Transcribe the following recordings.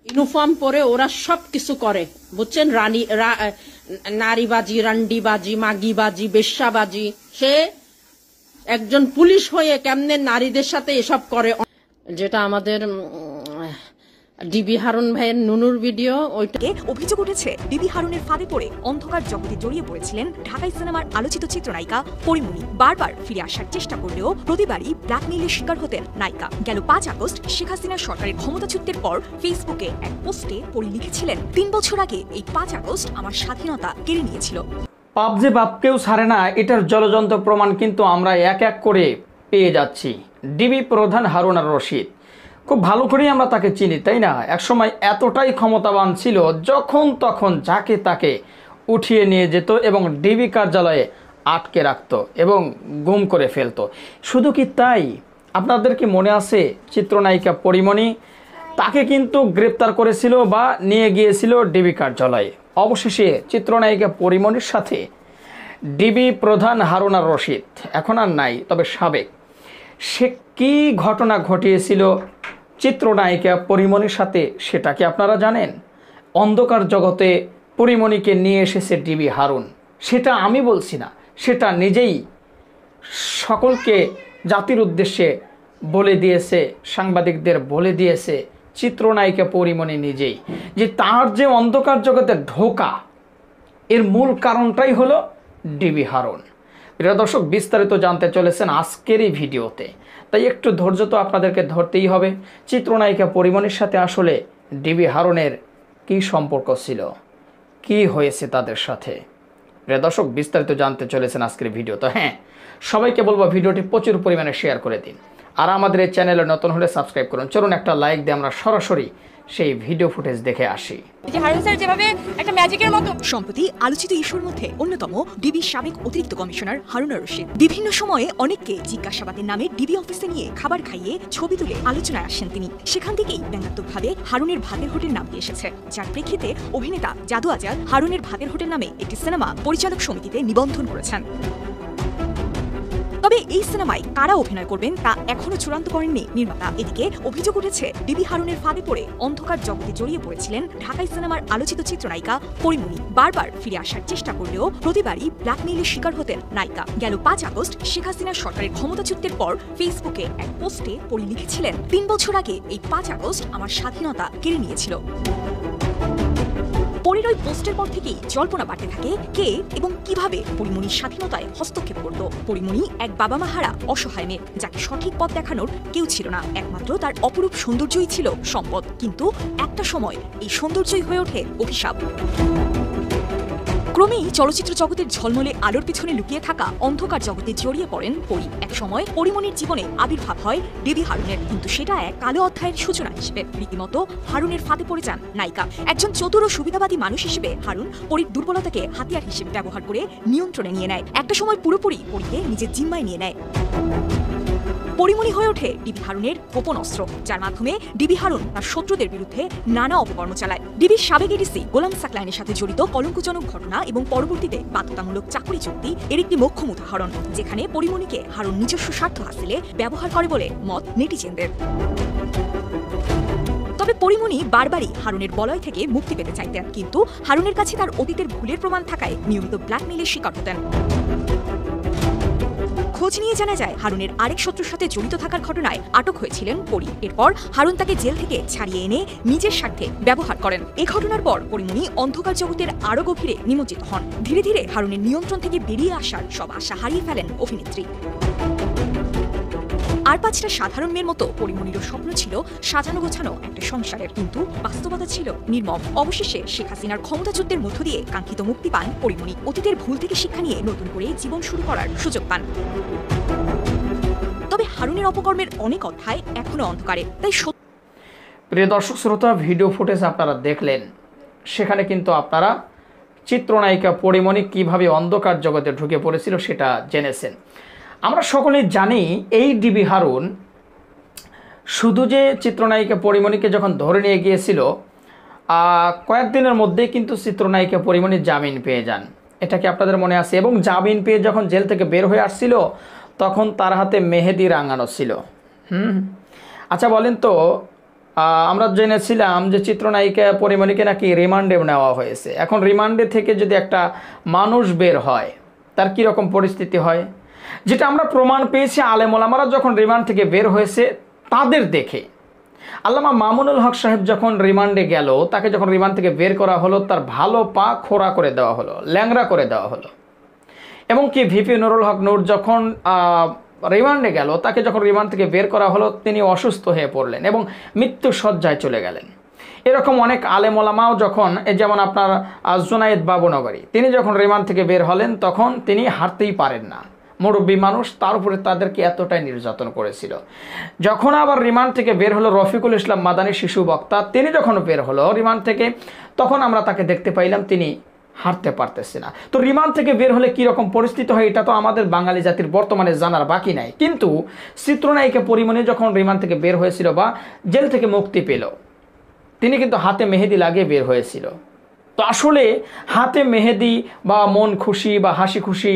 Uniform পরে ওরা সব কিছু করে, বুঝছেন? নারীবাজি, রান্ডিবাজি, মাগিবাজি, বেশ্যাবাজি। সে একজন পুলিশ হয়ে কেমনে নারীদের সাথে এসব করে, যেটা আমাদের ডিবি হারুন ভাইয়ের নুনুর ভিডিও। ওইটাকে অভিযোগ উঠেছে ডিবি হারুনের ফাঁদে পড়ে অন্ধকার জগতে জড়িয়ে পড়েছিলেন ঢাকাই সিনেমার আলোচিত চিত্রনায়িকা পরিমণি। বারবার ফিরে আসার চেষ্টা করলেও প্রতিবারই ব্ল্যাকমেইলের শিকার হতেন নায়িকা। গেল 5 আগস্ট শেখ হাসিনা সরকারের ক্ষমতাচ্যুতের পর ফেসবুকে এক পোস্টে পরি লিখেছিলেন, 3 বছর আগে এই 5 আগস্ট আমার স্বাধীনতা কেড়ে নিয়েছিল। পাপ যে বাপকেও ছাড়ে না, এটার জলজন্ত প্রমাণ কিন্তু আমরা এক এক করে পেয়ে যাচ্ছি। ডিবি প্রধান হারুন আর রশিদ, খুব ভালো করেই আমরা তাকে চিনি, তাই না? একসময় এতটাই ক্ষমতাবান ছিল, যখন তখন যাকে তাকে উঠিয়ে নিয়ে যেত এবং ডিবি কার্যালয়ে আটকে রাখত এবং গুম করে ফেলতো। শুধু কি তাই, আপনাদের কি মনে আছে চিত্রনায়িকা পরিমণি? তাকে কিন্তু গ্রেপ্তার করেছিল বা নিয়ে গিয়েছিল ডিবি কার্যালয়ে। অবশেষে চিত্রনায়িকা পরিমণির সাথে ডিবি প্রধান হারুন আর রশিদ, এখন আর নাই, তবে সাবেক, সে কি ঘটনা ঘটিয়েছিল চিত্রনায়িকা পরিমণির সাথে সেটা কি আপনারা জানেন? অন্ধকার জগতে পরিমণিকে নিয়ে এসেছে ডিবি হারুন, সেটা আমি বলছি না, সেটা নিজেই সকলকে জাতির উদ্দেশ্যে বলে দিয়েছে, সাংবাদিকদের বলে দিয়েছে চিত্রনায়িকা পরিমণি নিজেই, যে তার যে অন্ধকার জগতে ঢোকা, এর মূল কারণটাই হলো ডিবি হারুন। প্রিয় দর্শক, বিস্তারিত জানতে চলেছেন আজকের এই ভিডিওতে, তাই একটু ধৈর্য তো আপনাদেরকে ধরতেই হবে। চিত্রনায়িকা পরিমণির সাথে আসলে ডিবি হারুনের কী সম্পর্ক ছিল, কি হয়েছে তাদের সাথে? প্রিয় দর্শক, বিস্তারিত জানতে চলেছেন আজকের ভিডিও। তো হ্যাঁ, সবাইকে বলবো ভিডিওটি প্রচুর পরিমাণে শেয়ার করে দিন, আর আমাদের এই চ্যানেলে নতুন হলে সাবস্ক্রাইব করুন। চলুন একটা লাইক দিয়ে আমরা সরাসরি সেই ভিডিও ফুটেজ দেখে আসি। সম্প্রতি আলোচিত ইস্যুর মধ্যে অন্যতম ডিবির সাবেক অতিরিক্ত কমিশনার হারুন আর রশিদ। বিভিন্ন সময়ে অনেককে জিজ্ঞাসাবাদের নামে ডিবি অফিসে নিয়ে খাবার খাইয়ে ছবি তুলে আলোচনায় আসেন তিনি। সেখান থেকেই ব্যঙ্গাত্মকভাবে হারুনের ভাতের হোটেল নামটি এসেছে, যার প্রেক্ষিতে অভিনেতা জাদু আজাদ হারুনের ভাতের হোটেল নামে একটি সিনেমা পরিচালক সমিতিতে নিবন্ধন করেছেন। তবে এই সিনেমায় কারা অভিনয় করবেন তা এখনো চূড়ান্ত করেননি নির্মাতা। এদিকে অভিযোগ উঠেছে ডিবি হারুনের ফাঁদে পড়ে অন্ধকার জগতে জড়িয়ে পড়েছিলেন ঢাকাই সিনেমার আলোচিত চিত্রনায়িকা পরিমণি। বারবার ফিরে আসার চেষ্টা করলেও প্রতিবারই ব্ল্যাকমেইলের শিকার হতেন নায়িকা। গেল 5 আগস্ট শেখ হাসিনা সরকারের ক্ষমতাচ্যুতের পর ফেসবুকে এক পোস্টে পরি লিখেছিলেন, 3 বছর আগে এই 5 আগস্ট আমার স্বাধীনতা কেড়ে নিয়েছিল। পরির ওই পোস্টের পর থেকেই জল্পনা বাড়তে থাকে কে এবং কিভাবে পরিমণির স্বাধীনতায় হস্তক্ষেপ করত। পরিমণি এক বাবা মা হারা অসহায় মেয়ে, যাকে সঠিক পথ দেখানোর কেউ ছিল না। একমাত্র তার অপরূপ সৌন্দর্যই ছিল সম্পদ, কিন্তু একটা সময় এই সৌন্দর্যই হয়ে ওঠে অভিশাপ। ক্রমেই চলচ্চিত্র জগতের ঝলমলে আলোর পিছনে লুকিয়ে থাকা অন্ধকার জগতে জড়িয়ে পড়েন পরি। এক সময় পরিমণির জীবনে আবির্ভাব হয় ডিবি হারুনের, কিন্তু সেটা এক কালো অধ্যায়ের সূচনা হিসেবে। রীতিমতো হারুনের ফাঁদে পড়ে যান নায়িকা। একজন চতুর ও সুবিধাবাদী মানুষ হিসেবে হারুন পরির দুর্বলতাকে হাতিয়ার হিসেবে ব্যবহার করে নিয়ন্ত্রণে নিয়ে নেয়। একটা সময় পুরোপুরি পরিকে নিজের জিম্মায় নিয়ে নেয়। পরিমণি হয়ে ওঠে ডিবি হারুনের গোপন অস্ত্র, যার মাধ্যমে ডিবি হারুন তার শত্রুদের বিরুদ্ধে নানা অপকর্ম চালায়। ডিবির সাবেক এডিসি গোলাম সাকলাইনের সাথে জড়িত কলঙ্কজনক ঘটনা এবং পরবর্তীতে বাধ্যতামূলক চাকরি চুক্তি এর একটি মোক্ষম উদাহরণ, যেখানে পরিমণিকে হারুন নিজস্ব স্বার্থ হাসিলে ব্যবহার করে বলে মত নেটিজেনদের। তবে পরিমণি বারবারই হারুনের বলয় থেকে মুক্তি পেতে চাইতেন, কিন্তু হারুনের কাছে তার অতীতের ভুলের প্রমাণ থাকায় নিয়মিত ব্ল্যাকমেইলের শিকার হতেন। খোঁজ নিয়ে জানা যায় হারুনের আরেক শত্রুর সাথে জড়িত থাকার ঘটনায় আটক হয়েছিলেন পরি। এরপর হারুন তাকে জেল থেকে ছাড়িয়ে এনে নিজের স্বার্থে ব্যবহার করেন। এই ঘটনার পর পরিমণি অন্ধকার জগতের আরো গভীরে নিমজ্জিত হন। ধীরে ধীরে হারুনের নিয়ন্ত্রণ থেকে বেরিয়ে আসার সব আশা হারিয়ে ফেলেন অভিনেত্রী। আর 5টা সাধারণ মেয়ের মতো পরিমণিরও স্বপ্ন ছিল সাজানো গোছানো একটা সংসারের, কিন্তু বাস্তবতা ছিল নির্মম। অবশেষে শেখ হাসিনার ক্ষমতাযুদ্ধের মধ্য দিয়ে কাঙ্ক্ষিত মুক্তি পান পরিমণি। অতীতের ভুল থেকে শিক্ষা নিয়ে নতুন করে জীবন শুরু করার সুযোগ পান। তবে হারুনের অপকর্মের অনেক অধ্যায় এখনো অন্ধকারে। তাই প্রিয় দর্শক শ্রোতা, ভিডিও ফুটেজ আপনারা দেখলেন, সেখানে কিন্তু আপনারা চিত্রনায়িকা পরিমণি কিভাবে অন্ধকার জগতে ঢুকে পড়েছিল সেটা জেনেছেন। আমরা সকলেই জানি এই ডিবি হারুন শুধু যে চিত্রনায়িকা পরিমণিকে যখন ধরে নিয়ে গিয়েছিল, কয়েকদিনের মধ্যেই কিন্তু চিত্রনায়িকা পরিমণি জামিন পেয়ে যান। এটা কি আপনাদের মনে আছে? এবং জামিন পেয়ে যখন জেল থেকে বের হয়ে আসছিল, তখন তার হাতে মেহেদি রাঙানো ছিল। আচ্ছা বলেন তো, আমরা জেনেছিলাম যে চিত্রনায়িকা পরিমণিকে নাকি রিমান্ডে নেওয়া হয়েছে। এখন রিমান্ডে থেকে যদি একটা মানুষ বের হয় তার কীরকম পরিস্থিতি হয়, যেটা আমরা প্রমাণ পেয়েছি আলেম ওলামারা যখন রিমান্ড থেকে বের হয়েছে তাদের দেখে। আল্লামা মামুনুল হক সাহেব যখন রিমান্ডে গেল, তাকে যখন রিমান্ড থেকে বের করা হলো, তার ভালো পা খোড়া করে দেওয়া হলো, ল্যাংড়া করে দেওয়া হলো। এবং কি ভিপি নুরুল হক নূর যখন রিমান্ডে গেল, তাকে যখন রিমান্ড থেকে বের করা হলো, তিনি অসুস্থ হয়ে পড়লেন এবং মৃত্যু শয্যায় চলে গেলেন। এরকম অনেক আলেম ওলামাও যখন, যেমন আপনার জুনায়েদ বাবুনগরী, তিনি যখন রিমান্ড থেকে বের হলেন তখন তিনি হাঁটতেই পারেন না, মুরব্বী মানুষ, তার উপরে তাদেরকে এতটাই নির্যাতন করেছিল। যখন আবার রিমান্ড থেকে বের হলো রফিকুল ইসলাম মাদানী, শিশু বক্তা, তিনি যখন বের হলো রিমান্ড থেকে, তখন আমরা তাকে দেখতে পাইলাম তিনি হাঁটতে পারতেছে না। তো রিমান্ড থেকে বের হলে কীরকম পরিস্থিতি হয় এটা তো আমাদের বাঙালি জাতির বর্তমানে জানার বাকি নাই। কিন্তু চিত্রনায়িকা পরিমণি যখন রিমান্ড থেকে বের হয়েছিল বা জেল থেকে মুক্তি পেল, তিনি কিন্তু হাতে মেহেদি লাগিয়ে বের হয়েছিল। তো আসলে হাতে মেহেদি বা মন খুশি বা হাসি খুশি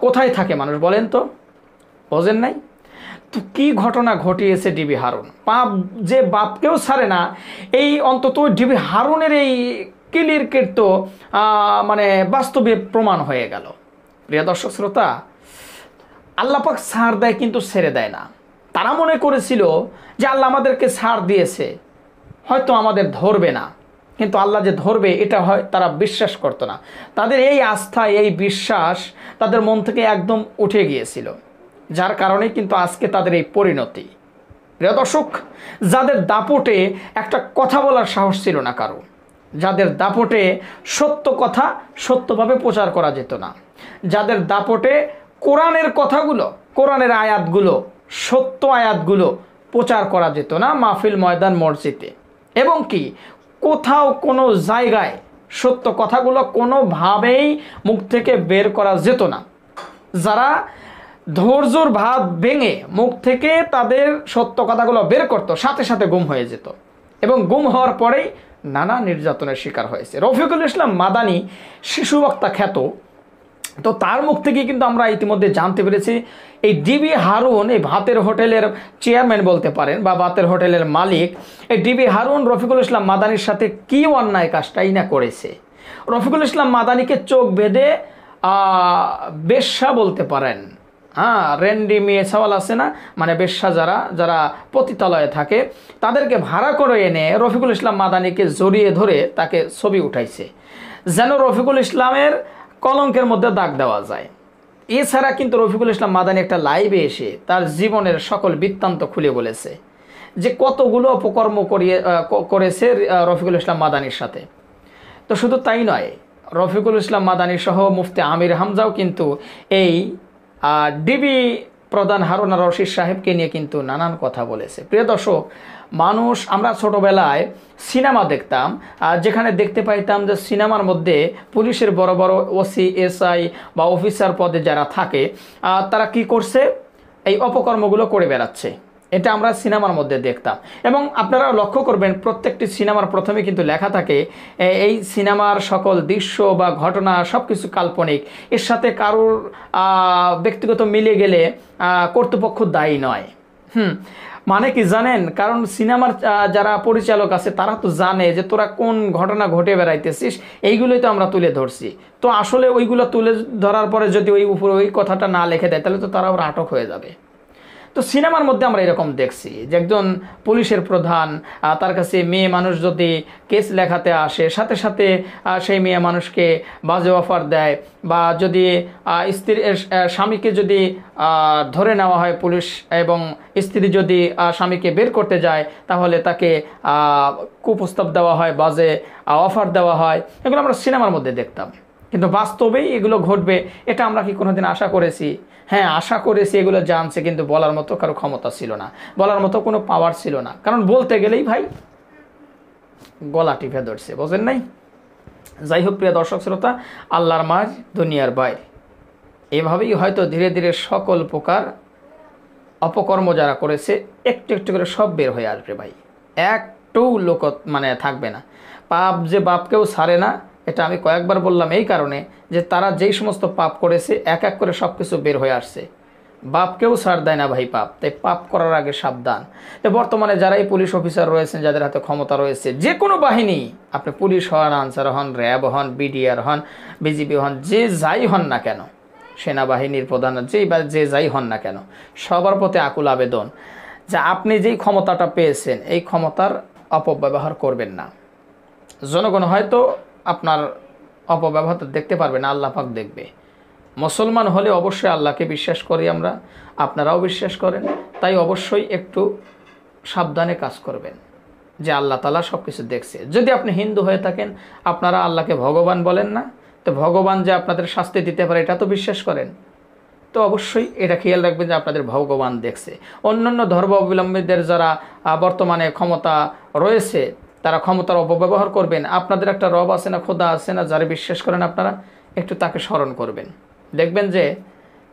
কোথায় থাকে মানুষ বলেন তো, বোঝেন নাই? তো কি ঘটনা ঘটিয়েছে ডিবি হারুন, যে বাপকেও ছাড়ে না, এই অন্তত ডিবি হারুনের এই ক্লিয়ার তো মানে বাস্তবে প্রমাণ হয়ে গেল। প্রিয় দর্শক শ্রোতা, আল্লাহ পাক ছাড় দেয় কিন্তু ছেড়ে দেয় না। তারা মনে করেছিল যে আল্লাহ আমাদেরকে ছাড় দিয়েছে, হয়তো আমাদের ধরবে না, কিন্তু আল্লাহ যে ধরবে এটা হয় তারা বিশ্বাস করতো না। তাদের এই আস্থা, এই বিশ্বাস তাদের মন থেকে একদম উঠে গিয়েছিল, যার কারণে কিন্তু আজকে তাদের এই পরিণতি। প্রিয় দর্শক, যাদের দাপটে একটা কথা বলার সাহস ছিল না কারো, যাদের দাপটে সত্য কথা সত্যভাবে প্রচার করা যেত না, যাদের দাপটে কোরআনের কথাগুলো, কোরআনের আয়াতগুলো, সত্য আয়াতগুলো প্রচার করা যেত না মাহফিল, ময়দান, মসজিদে, এবং কি কোথাও কোনো জায়গায় সত্য কথাগুলো কোনোভাবেই মুখ থেকে বের করা যেত না। যারা ধৈর্যর ভাত ভেঙে মুখ থেকে তাদের সত্য কথাগুলো বের করতো, সাথে সাথে গুম হয়ে যেত এবং গুম হওয়ার পরেই নানা নির্যাতনের শিকার হয়েছে। রফিকুল ইসলাম মাদানী শিশু বক্তা খ্যাত, তো তার মুখ থেকে কিন্তু আমরা ইতিমধ্যে জানতে পেরেছি এই ডিবি হারুন, এই ভাতের হোটেলের চেয়ারম্যান বলতে পারেন বা ভাতের হোটেলের মালিক, এই ডিবি হারুন রফিকুল ইসলাম মাদানীর সাথে কি অন্যায় কাজটাই না করেছে। রফিকুল ইসলাম মাদানীকে চোখ বেঁধে বেশ্যা বলতে পারেন, রেন্ডি মেয়ে সওয়াল আছে না, মানে বেশ্যা যারা যারা পতিতালয়ে থাকে, তাদেরকে ভাড়া করে এনে রফিকুল ইসলাম মাদানীকে জড়িয়ে ধরে তাকে ছবি উঠাইছে, যেন রফিকুল ইসলামের কলঙ্কের মধ্যে দাগ দেওয়া যায়। এছাড়া কিন্তু রফিকুল ইসলাম মাদানী একটা লাইভে এসে তার জীবনের সকল বৃত্তান্ত খুলে বলেছে যে কতগুলো অপকর্ম করেছে রফিকুল ইসলাম মাদানীর সাথে। তো শুধু তাই নয়, রফিকুল ইসলাম মাদানী সহ মুফতি আমির হামজাও কিন্তু এই ডিবি প্রধান হারুন আর রশিদ সাহেবকে নিয়ে কিন্তু নানান কথা বলেছে। প্রিয় দর্শক, মানুষ, আমরা ছোটবেলায় সিনেমা দেখতাম, যেখানে দেখতে পাইতাম যে সিনেমার মধ্যে পুলিশের বড় বড় ওসি, এসআই বা অফিসার পদে যারা থাকে, তারা কি করছে, এই অপকর্মগুলো করে বেড়াচ্ছে। এটা আমরা সিনেমার মধ্যে দেখতাম। এবং আপনারা লক্ষ্য করবেন প্রত্যেকটি সিনেমার প্রথমে কিন্তু লেখা থাকে এই সিনেমার সকল দৃশ্য বা ঘটনা সব কিছু কাল্পনিক, এর সাথে কারোর ব্যক্তিগত মিলে গেলে কর্তৃপক্ষ দায়ী নয়। মানে কি জানেন, কারণ সিনেমার যারা পরিচালক আছে তারা তো জানে যে তোরা কোন ঘটনা ঘটে বেড়াইতেছিস, এইগুলোই তো আমরা তুলে ধরছি। তো আসলে ওইগুলো তুলে ধরার পরে যদি ওই উপরে ওই কথাটা না লিখে দেয় তাহলে তো তারা ওরা আটক হয়ে যাবে। তো সিনেমার মধ্যে আমরা এরকম দেখছি যে একজন পুলিশের প্রধান, তার কাছে মেয়ে মানুষ যদি কেস লেখাতে আসে, সাথে সাথে সেই মেয়ে মানুষকে বাজে অফার দেয়, বা যদি স্বামীকে যদি ধরে নেওয়া হয় পুলিশ, এবং স্ত্রী যদি স্বামীকে বের করতে যায় তাহলে তাকে কুপ্রস্তাব দেওয়া হয়, বাজে অফার দেওয়া হয়। এগুলো আমরা সিনেমার মধ্যে দেখতাম, কিন্তু বাস্তবেই এগুলো ঘটবে এটা আমরা কি কোনোদিন আশা করেছি? হ্যাঁ, আশা করেছি, এগুলো জানছে, কিন্তু বলার মতো কারো ক্ষমতা ছিল না, বলার মতো কোনো পাওয়ার ছিল না। কারণ বলতে গেলেই ভাই গলা টিপে ধরছে, বোঝেন নাই? যাই হোক প্রিয় দর্শক শ্রোতা, আল্লাহর মাঝ দুনিয়ার বাইরে, এভাবেই হয়তো ধীরে ধীরে সকল প্রকার অপকর্ম যারা করেছে একটু একটু করে সব বের হয়ে আসবে ভাই, একটু লোক মানে থাকবে না। পাপ যে বাপকেও ছাড়ে না, এটা আমি কয়েকবার বললাম এই কারণে যে তারা যেই সমস্ত পাপ করেছে এক এক করে সব কিছু বের হয়ে আসছে। বাপকেও ছাড় দেয় না ভাই পাপ, তাই পাপ করার আগে সাবধান। তো বর্তমানে যারাই পুলিশ অফিসার রয়েছেন, যাদের হাতে ক্ষমতা রয়েছে, যে কোনো বাহিনী, আপনি পুলিশ হন, আনসার হন, র্যাব হন, বিডিআর হন, বিজিবি হন, যে যাই হন না কেন, সেনাবাহিনীর প্রধান যে যাই হন না কেন, সবার প্রতি আকুল আবেদন যে আপনি যেই ক্ষমতাটা পেয়েছেন এই ক্ষমতার অপব্যবহার করবেন না। জনগণ হয়তো আপনার অপব্যবহার দেখতে পারবে না, আল্লাহ পাক দেখবে। মুসলমান হলে অবশ্যই আল্লাহকে বিশ্বাস করি আমরা, আপনারাও বিশ্বাস করেন, তাই অবশ্যই একটু সাবধানে কাজ করবেন যে আল্লাহ তাআলা সব কিছু দেখছে। যদি আপনি হিন্দু হয়ে থাকেন, আপনারা আল্লাহকে ভগবান বলেন না, তো ভগবান যে আপনাদের শাস্তি দিতে পারে এটা তো বিশ্বাস করেন, তো অবশ্যই এটা খেয়াল রাখবেন যে আপনাদের ভগবান দেখছে। অন্যান্য ধর্ম অবলম্বীদের যারা বর্তমানে ক্ষমতা রয়েছে, তারা ক্ষমতার অপব্যবহার করবেন। আপনাদের একটা রব আছে না, খোদা আছে না, যারা বিশ্বাস করেন আপনারা, একটু তাকে স্মরণ করবেন, দেখবেন যে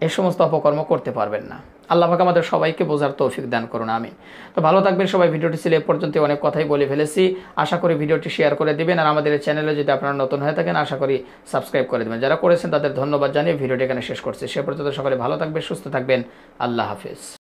এই সমস্ত অপকর্ম করতে পারবেন না। আল্লাহ পাক আমাদের সবাইকে বোঝার তৌফিক দান করুন, আমিন। তো ভালো থাকবেন সবাই। ভিডিওটি ছিল এ পর্যন্ত, অনেক কথাই বলে ফেলেছি। আশা করি ভিডিওটি শেয়ার করে দিবেন, আর আমাদের এই চ্যানেলে যদি আপনারা নতুন হয়ে থাকেন আশা করি সাবস্ক্রাইব করে দেবেন। যারা করেছেন তাদের ধন্যবাদ জানিয়ে ভিডিওটি এখানে শেষ করছি। সে পর্যন্ত সকলে ভালো থাকবেন, সুস্থ থাকবেন। আল্লাহ হাফেজ।